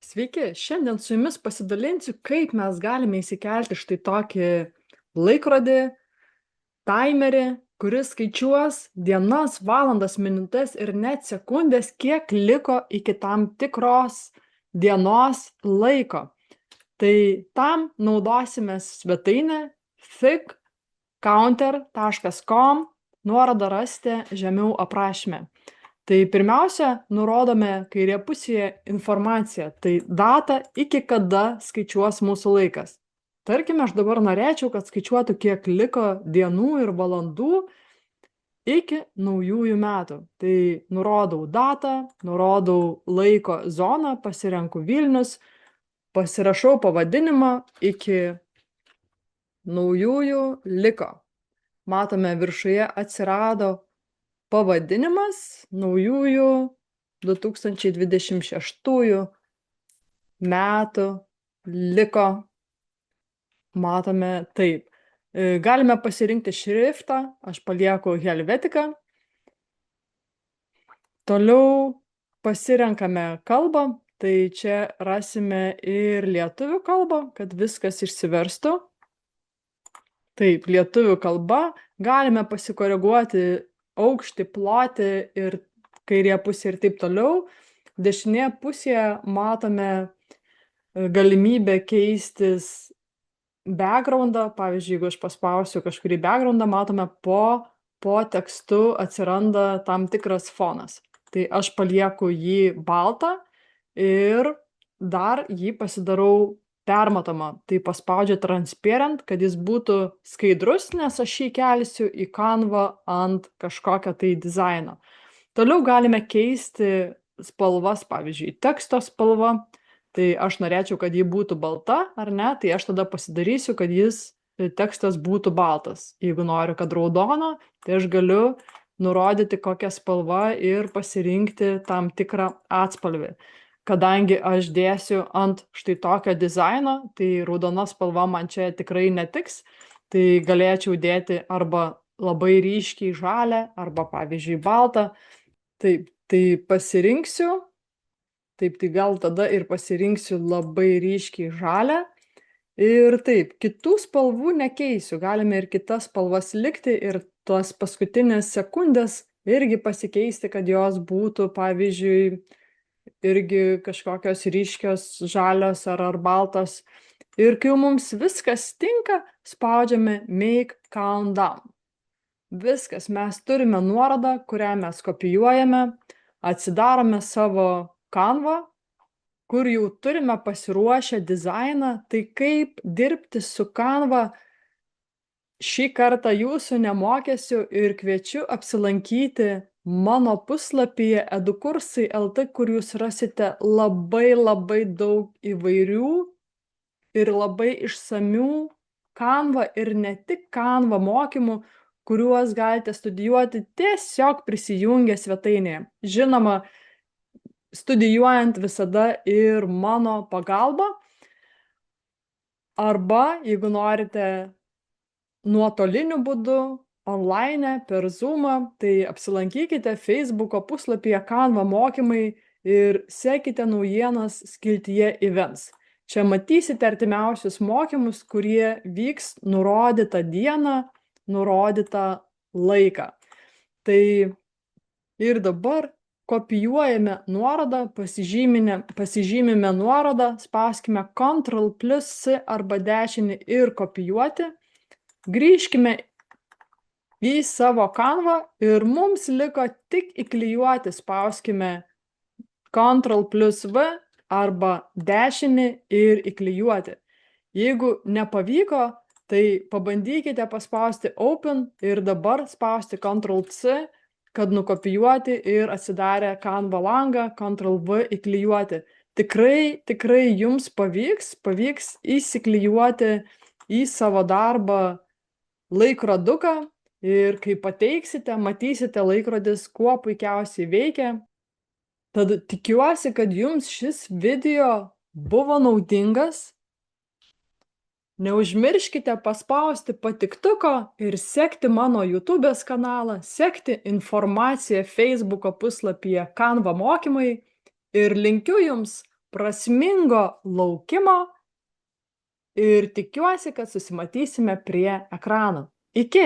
Sveiki, šiandien su jumis pasidalinsiu, kaip mes galime įsikelti štai tokį laikrodį, taimerį, kuris skaičiuos dienas, valandas, minutes ir net sekundės, kiek liko iki tam tikros dienos laiko. Tai tam naudosime svetainę figcounter.com, nuorodą rasite žemiau aprašyme. Tai pirmiausia, nurodome kairėje pusėje informaciją, tai datą, iki kada skaičiuos mūsų laikas. Tarkime, aš dabar norėčiau, kad skaičiuotų, kiek liko dienų ir valandų iki naujųjų metų. Tai nurodau datą, nurodau laiko zoną, pasirenku Vilnius, pasirašau pavadinimą iki naujųjų liko. Matome, viršuje atsirado pavadinimas naujųjų 2026 metų liko. Matome taip. Galime pasirinkti šriftą, aš palieku Helvetica. Toliau pasirenkame kalbą, tai čia rasime ir lietuvių kalbą, kad viskas išsiverstų. Taip, lietuvių kalba. Galime pasikoreguoti aukštį, plotį ir kairėje pusėje ir taip toliau. Dešinėje pusėje matome galimybę keistis backgroundą. Pavyzdžiui, jeigu aš paspausiu kažkurį backgroundą, matome po tekstu atsiranda tam tikras fonas. Tai aš palieku jį baltą ir dar jį pasidarau permatomą. Tai paspaudžiu transparent, kad jis būtų skaidrus, nes aš jį kelsiu į Canva ant kažkokio tai dizaino. Toliau galime keisti spalvas, pavyzdžiui, teksto spalva. Tai aš norėčiau, kad ji būtų balta, ar ne? Tai aš tada pasidarysiu, kad tekstas būtų baltas. Jeigu noriu, kad raudono, tai aš galiu nurodyti kokią spalvą ir pasirinkti tam tikrą atspalvį. Kadangi aš dėsiu ant štai tokio dizaino, tai raudona spalva man čia tikrai netiks, tai galėčiau dėti arba labai ryškiai žalią, arba pavyzdžiui baltą. Taip, tai pasirinksiu, tai gal tada ir pasirinksiu labai ryškiai žalią. Ir taip, kitų spalvų nekeisiu, galime ir kitas spalvas likti ir tos paskutinės sekundės irgi pasikeisti, kad jos būtų, pavyzdžiui, irgi kažkokios ryškios žalios ar baltos. Ir kai mums viskas tinka, spaudžiame Make Countdown. Viskas, mes turime nuorodą, kurią mes kopijuojame, atsidarome savo Canva, kur jau turime pasiruošę dizainą. Tai kaip dirbti su Canva, šį kartą jūsų nemokysiu ir kviečiu apsilankyti mano puslapyje edukursai.lt, kur jūs rasite labai daug įvairių ir labai išsamių Canva ir ne tik Canva mokymų, kuriuos galite studijuoti tiesiog prisijungę svetainėje. Žinoma, studijuojant visada ir mano pagalba, arba jeigu norite nuotoliniu būdu, online, per Zoomą, tai apsilankykite Facebooko puslapyje Canva mokymai ir sekite naujienas skiltyje Events. Čia matysite artimiausius mokymus, kurie vyks nurodytą dieną, nurodytą laiką. Tai ir dabar kopijuojame nuorodą, pasižymime nuorodą, spauskime Ctrl+C arba dešinį ir kopijuoti. Grįžkime į savo Canva ir mums liko tik įklijuoti, spauskime Ctrl+V arba dešinį ir įklijuoti. Jeigu nepavyko, tai pabandykite paspausti Open ir dabar spausti Ctrl+C, kad nukopijuoti ir atsidarę Canva langą, Ctrl+V įklijuoti. Tikrai jums pavyks įsiklijuoti į savo darbą laikroduką ir kai pateiksite, matysite, laikrodis kuo puikiausiai veikia. Tad tikiuosi, kad jums šis video buvo naudingas. Neužmirškite paspausti patiktuko ir sekti mano YouTube'ės kanalą, sekti informaciją Facebooko puslapyje Canva mokymai ir linkiu jums prasmingo laukimo ir tikiuosi, kad susimatysime prie ekrano. Iki!